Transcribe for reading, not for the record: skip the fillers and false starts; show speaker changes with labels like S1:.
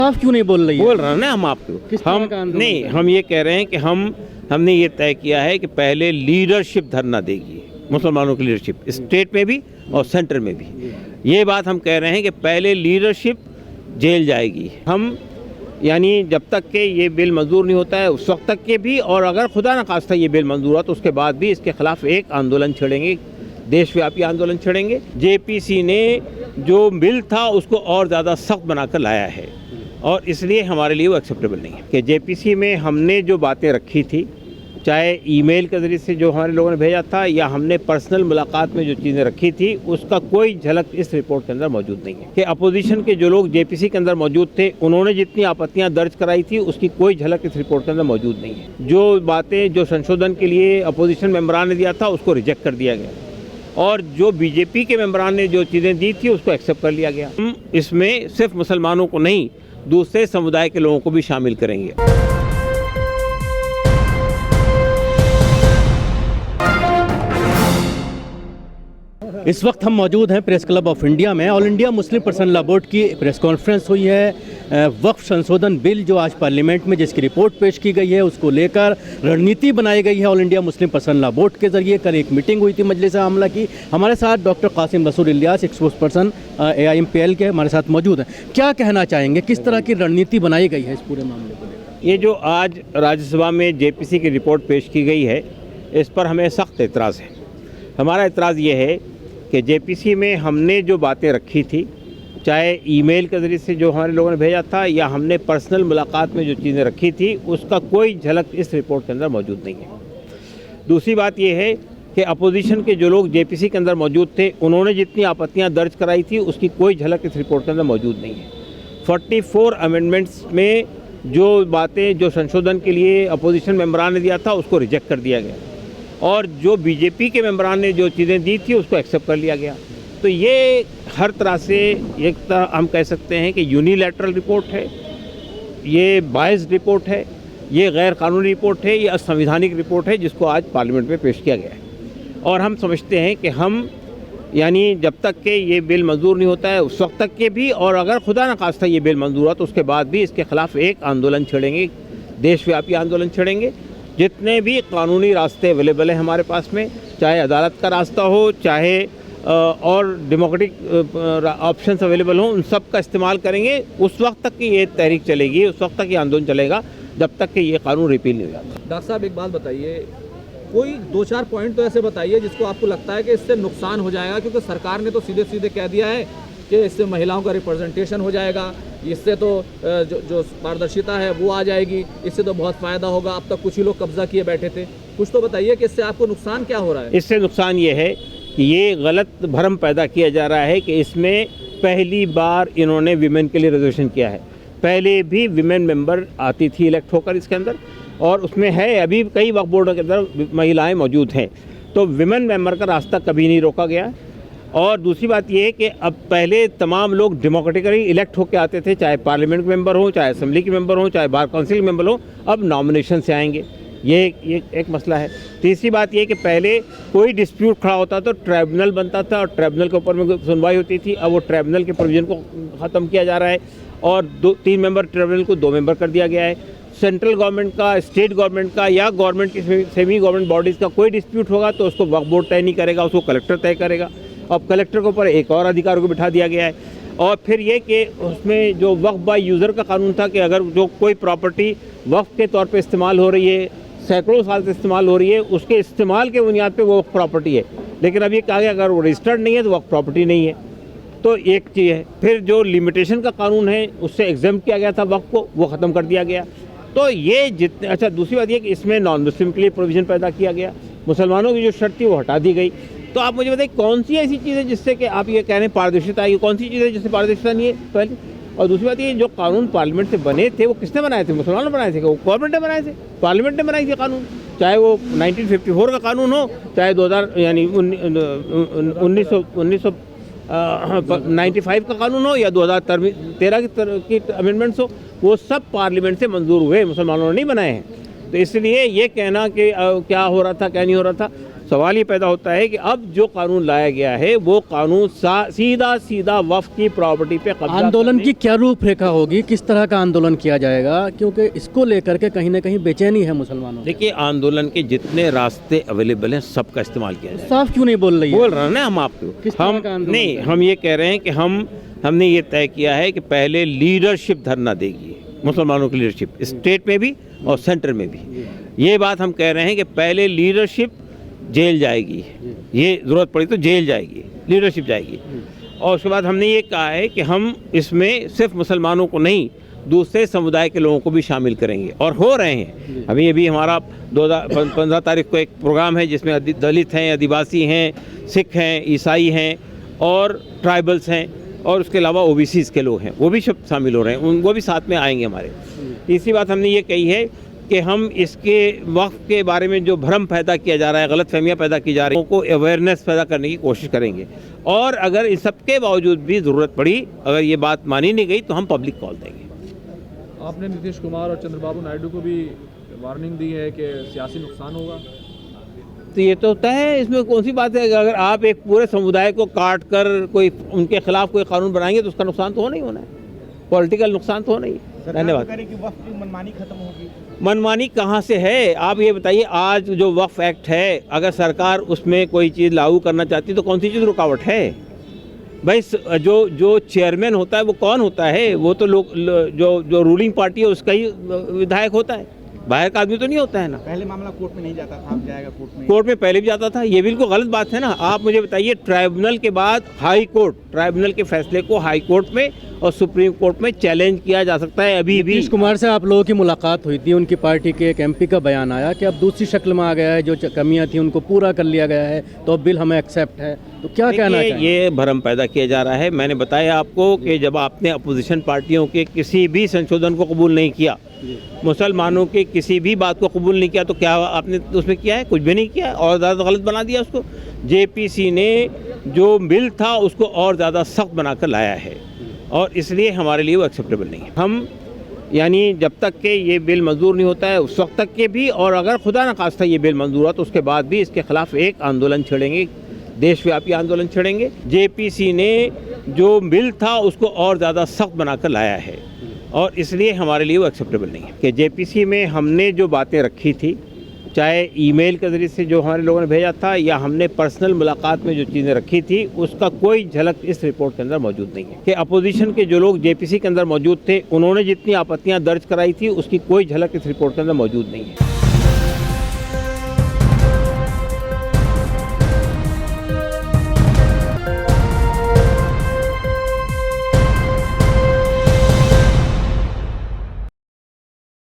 S1: आप क्यों नहीं बोल रही है?
S2: बोल रहा ना हम आपको।
S1: किस तरह
S2: हम
S1: का आंदोलन
S2: नहीं,
S1: है?
S2: हम ये कह रहे हैं कि हमने ये तय किया है कि पहले लीडरशिप धरना देगी, मुसलमानों की लीडरशिप स्टेट में भी और सेंटर में भी। ये बात हम कह रहे हैं कि पहले लीडरशिप जेल जाएगी। हम यानी जब तक के ये बिल मंजूर नहीं होता है उस वक्त तक के भी, और अगर खुदा न खास्ता ये बिल मंजूर हुआ तो उसके बाद भी इसके खिलाफ एक आंदोलन छेड़ेंगे, देशव्यापी आंदोलन छेड़ेंगे। जेपीसी ने जो बिल था उसको और ज़्यादा सख्त बनाकर लाया है और इसलिए हमारे लिए वो एक्सेप्टेबल नहीं है कि जेपीसी में हमने जो बातें रखी थी, चाहे ईमेल के ज़रिए से जो हमारे लोगों ने भेजा था या हमने पर्सनल मुलाकात में जो चीज़ें रखी थी, उसका कोई झलक इस रिपोर्ट के अंदर मौजूद नहीं है। कि अपोजिशन के जो लोग जेपीसी के अंदर मौजूद थे उन्होंने जितनी आपत्तियां दर्ज कराई थी उसकी कोई झलक इस रिपोर्ट के अंदर मौजूद नहीं है। जो बातें जो संशोधन के लिए अपोजिशन मेंबरान ने दिया था उसको रिजेक्ट कर दिया गया और जो बीजेपी के मेंबरान ने जो चीज़ें दी थी उसको एक्सेप्ट कर लिया गया। हम इसमें सिर्फ मुसलमानों को नहीं, दूसरे समुदाय के लोगों को भी शामिल करेंगे।
S1: इस वक्त हम मौजूद हैं प्रेस क्लब ऑफ इंडिया में। All India Muslim personal law board की प्रेस कॉन्फ्रेंस हुई है। वक्फ संशोधन बिल जो आज पार्लियामेंट में जिसकी रिपोर्ट पेश की गई है उसको लेकर रणनीति बनाई गई है all India Muslim personal law board के जरिए। कल एक मीटिंग हुई थी मजलिस आमला की। हमारे साथ डॉक्टर कासिम रसूल इलियास, स्पोक्स पर्सन AIMPL के, हमारे साथ मौजूद हैं। क्या कहना चाहेंगे, किस तरह की रणनीति बनाई गई है इस पूरे मामले को लेकर?
S2: ये जो आज राज्यसभा में जेपीसी की रिपोर्ट पेश की गई है इस पर हमें सख्त एतराज़ है। हमारा एतराज़ ये है कि जेपीसी में हमने जो बातें रखी थी, चाहे ईमेल के ज़रिए से जो हमारे लोगों ने भेजा था या हमने पर्सनल मुलाकात में जो चीज़ें रखी थी, उसका कोई झलक इस रिपोर्ट के अंदर मौजूद नहीं है। दूसरी बात यह है कि अपोजिशन के जो लोग जेपीसी के अंदर मौजूद थे उन्होंने जितनी आपत्तियां दर्ज कराई थी उसकी कोई झलक इस रिपोर्ट के अंदर मौजूद नहीं है। 44 अमेंडमेंट्स में जो बातें जो संशोधन के लिए अपोजिशन मेंबरान ने दिया था उसको रिजेक्ट कर दिया गया और जो बीजेपी के मेंबरान ने जो चीज़ें दी थी उसको एक्सेप्ट कर लिया गया। तो ये हर तरह से एक तरह हम कह सकते हैं कि यूनिलैटरल रिपोर्ट है, ये बायस्ड रिपोर्ट है, ये गैर कानूनी रिपोर्ट है, ये असंवैधानिक रिपोर्ट है जिसको आज पार्लियामेंट में पेश किया गया है। और हम समझते हैं कि हम यानी जब तक के ये बिल मंजूर नहीं होता है उस वक्त तक के भी, और अगर खुदा न खास्ता ये बिल मंजूर हुआ तो उसके बाद भी इसके खिलाफ एक आंदोलन छेड़ेंगे, देशव्यापी आंदोलन छेड़ेंगे। जितने भी कानूनी रास्ते अवेलेबल हैं हमारे पास में, चाहे अदालत का रास्ता हो, चाहे और डेमोक्रेटिक ऑप्शंस अवेलेबल हों, उन सब का इस्तेमाल करेंगे। उस वक्त तक की ये तहरीक चलेगी, उस वक्त तक ये आंदोलन चलेगा जब तक कि ये कानून रिपील नहीं हो जाता।
S3: डॉक्टर साहब एक बात बताइए, कोई 2-4 पॉइंट तो ऐसे बताइए जिसको आपको लगता है कि इससे नुकसान हो जाएगा, क्योंकि सरकार ने तो सीधे सीधे कह दिया है कि इससे महिलाओं का रिप्रेजेंटेशन हो जाएगा, इससे तो जो पारदर्शिता है वो आ जाएगी, इससे तो बहुत फ़ायदा होगा। अब तक कुछ ही लोग कब्जा किए बैठे थे, कुछ तो बताइए कि इससे आपको नुकसान क्या हो रहा है?
S2: इससे नुकसान ये है कि ये गलत भ्रम पैदा किया जा रहा है कि इसमें पहली बार इन्होंने विमेन के लिए रिजर्वेशन किया है। पहले भी विमेन मेंबर आती थी इलेक्ट होकर इसके अंदर, और उसमें है अभी कई वक्फ बोर्डों के अंदर महिलाएं मौजूद हैं, तो विमेन मेंबर का रास्ता कभी नहीं रोका गया। और दूसरी बात ये है कि अब पहले तमाम लोग डेमोक्रेटिकली इलेक्ट होकर आते थे, चाहे पार्लियामेंट मेंबर हो, चाहे असेंबली के मेंबर हो, चाहे बार काउंसिल मेंबर हो, अब नॉमिनेशन से आएंगे। ये एक मसला है। तीसरी बात ये कि पहले कोई डिस्प्यूट खड़ा होता तो ट्राइब्यूनल बनता था और ट्राइब्यूनल के ऊपर में सुनवाई होती थी। अब वो ट्राइब्यूनल के प्रोविजन को ख़त्म किया जा रहा है और 3 मेंबर ट्राइब्यूनल को 2 मेंबर कर दिया गया है। सेंट्रल गवर्नमेंट का, स्टेट गवर्नमेंट का या गवर्नमेंट की सेमी गवर्नमेंट बॉडीज़ का कोई डिस्प्यूट होगा तो उसको वक्फ बोर्ड तय नहीं करेगा, उसको कलेक्टर तय करेगा। अब कलेक्टर के ऊपर एक और अधिकार को बिठा दिया गया है। और फिर ये कि उसमें जो वक्फ बाय यूज़र का कानून था कि अगर जो कोई प्रॉपर्टी वक्फ के तौर पे इस्तेमाल हो रही है, सैकड़ों साल से इस्तेमाल हो रही है, उसके इस्तेमाल के बुनियाद पे वो वक्फ प्रॉपर्टी है। लेकिन अब ये कहा गया अगर वो रजिस्टर्ड नहीं है तो वक्फ प्रॉपर्टी नहीं है। तो एक चीज़ है। फिर जो लिमिटेशन का कानून है उससे एग्जाम्प्ट किया गया था वक्फ को, वो ख़त्म कर दिया गया। तो ये जितने अच्छा, दूसरी बात ये कि इसमें नॉन मुस्लिम के लिए प्रोविज़न पैदा किया गया, मुसलमानों की जो शर्त थी वो हटा दी गई। तो आप मुझे बताइए कौन सी ऐसी चीज़ है जिससे कि आप ये कह रहे हैं पारदर्शिता आई, कौन सी चीज़ है जिससे पारदर्शिता नहीं है पहले? और दूसरी बात ये जो कानून पार्लियामेंट से बने थे वो किसने बनाए थे? मुसलमानों ने बनाए थे? वो गवर्नमेंट ने बनाए थे, पार्लियामेंट ने बनाई थी कानून। चाहे वो 1954 का कानून हो, चाहे 2000 यानी 1995 का कानून हो या 2013 की अमेंडमेंट्स हो, वो सब पार्लियामेंट से मंजूर हुए, मुसलमानों ने नहीं बनाए हैं। तो इसलिए ये कहना कि क्या हो रहा था क्या नहीं हो रहा था, सवाल ये पैदा होता है कि अब जो कानून लाया गया है वो कानून सीधा सीधा वक्फ की प्रॉपर्टी पे कब्जा
S1: आंदोलन
S2: करने-
S1: की क्या रूपरेखा होगी, किस तरह का आंदोलन किया जाएगा, क्योंकि इसको लेकर के कहीं ना कहीं बेचैनी है मुसलमानों।
S2: देखिए, आंदोलन के जितने रास्ते अवेलेबल हैं सबका इस्तेमाल किया जाए।
S1: साफ क्यों नहीं बोल रही है?
S2: बोल रहे हैं ना हम आपको।
S1: किस तरह
S2: हम
S1: का आंदोलन
S2: नहीं,
S1: करें?
S2: हम ये कह रहे हैं कि हमने ये तय किया है कि पहले लीडरशिप धरना देगी, मुसलमानों की लीडरशिप स्टेट में भी और सेंटर में भी। ये बात हम कह रहे हैं कि पहले लीडरशिप जेल जाएगी, ये ज़रूरत पड़ी तो जेल जाएगी, लीडरशिप जाएगी। और उसके बाद हमने ये कहा है कि हम इसमें सिर्फ मुसलमानों को नहीं, दूसरे समुदाय के लोगों को भी शामिल करेंगे, और हो रहे हैं। अभी हमारा 15 तारीख को एक प्रोग्राम है जिसमें दलित हैं, आदिवासी हैं, सिख हैं, ईसाई हैं और ट्राइबल्स हैं, और उसके अलावा ओबीसीज के लोग हैं, वो भी सब शामिल हो रहे हैं, वो भी साथ में आएंगे हमारे। तीसरी बात हमने ये कही है कि हम इसके वक्फ के बारे में जो भ्रम पैदा किया जा रहा है, गलत फहमियाँ पैदा की जा रही हैं, उनको अवेयरनेस पैदा करने की कोशिश करेंगे। और अगर इन सबके बावजूद भी ज़रूरत पड़ी, अगर ये बात मानी नहीं गई तो हम पब्लिक कॉल देंगे।
S3: आपने नीतीश कुमार और चंद्रबाबू नायडू को भी वार्निंग दी है कि सियासी नुकसान होगा।
S2: तो ये तो होता है, इसमें कौन सी बात है। अगर आप एक पूरे समुदाय को काट कर कोई उनके खिलाफ कोई कानून बनाएंगे तो उसका नुकसान तो होना ही होना है, पॉलिटिकल नुकसान तो होना ही है। धन्यवाद।
S4: मनमानी खत्म होगी।
S2: मनमानी कहाँ से है, आप ये बताइए। आज जो वक्फ एक्ट है, अगर सरकार उसमें कोई चीज़ लागू करना चाहती तो कौन सी चीज़ रुकावट है भाई? जो चेयरमैन होता है वो कौन होता है? वो तो लोग जो रूलिंग पार्टी है उसका ही विधायक होता है, बाहर का आदमी तो नहीं होता है ना।
S4: पहले मामला कोर्ट में नहीं जाता था, अब जाएगा कोर्ट में।
S2: कोर्ट में पहले भी जाता था, ये बिल्कुल गलत बात है ना। आप मुझे बताइए, ट्राइब्यूनल के बाद हाई कोर्ट, ट्राइब्यूनल के फैसले को हाई कोर्ट में और सुप्रीम कोर्ट में चैलेंज किया जा सकता है। अभी भी
S1: नीतीश कुमार से आप लोगों की मुलाकात हुई थी, उनकी पार्टी के एक एमपी का बयान आया कि अब दूसरी शक्ल में आ गया है, जो कमियां थी उनको पूरा कर लिया गया है, तो अब बिल हमें एक्सेप्ट है, तो क्या कहना
S2: देखिए,
S1: चाहिए?
S2: ये भ्रम पैदा किया जा रहा है। मैंने बताया आपको कि जब आपने अपोजिशन पार्टियों के किसी भी संशोधन को कबूल नहीं किया, मुसलमानों के किसी भी बात को कबूल नहीं किया, तो क्या आपने उसमें किया है? कुछ भी नहीं किया, और ज़्यादा गलत बना दिया उसको। जेपीसी ने जो बिल था उसको और ज़्यादा सख्त बनाकर लाया है, और इसलिए हमारे लिए वो एक्सेप्टेबल नहीं है। हम यानी जब तक के ये बिल मंजूर नहीं होता है उस वक्त तक के भी, और अगर खुदा न खास्ता ये बिल मंजूर हुआ तो उसके बाद भी इसके खिलाफ एक आंदोलन छेड़ेंगे, देशव्यापी आंदोलन छेड़ेंगे। जेपीसी ने जो बिल था उसको और ज़्यादा सख्त बनाकर लाया है, और इसलिए हमारे लिए वो एक्सेप्टेबल नहीं है। कि जेपीसी में हमने जो बातें रखी थी, चाहे ईमेल के ज़रिए से जो हमारे लोगों ने भेजा था या हमने पर्सनल मुलाकात में जो चीज़ें रखी थी, उसका कोई झलक इस रिपोर्ट के अंदर मौजूद नहीं है। कि अपोजिशन के जो लोग जेपीसी के अंदर मौजूद थे, उन्होंने जितनी आपत्तियां दर्ज कराई थी उसकी कोई झलक इस रिपोर्ट के अंदर मौजूद नहीं है।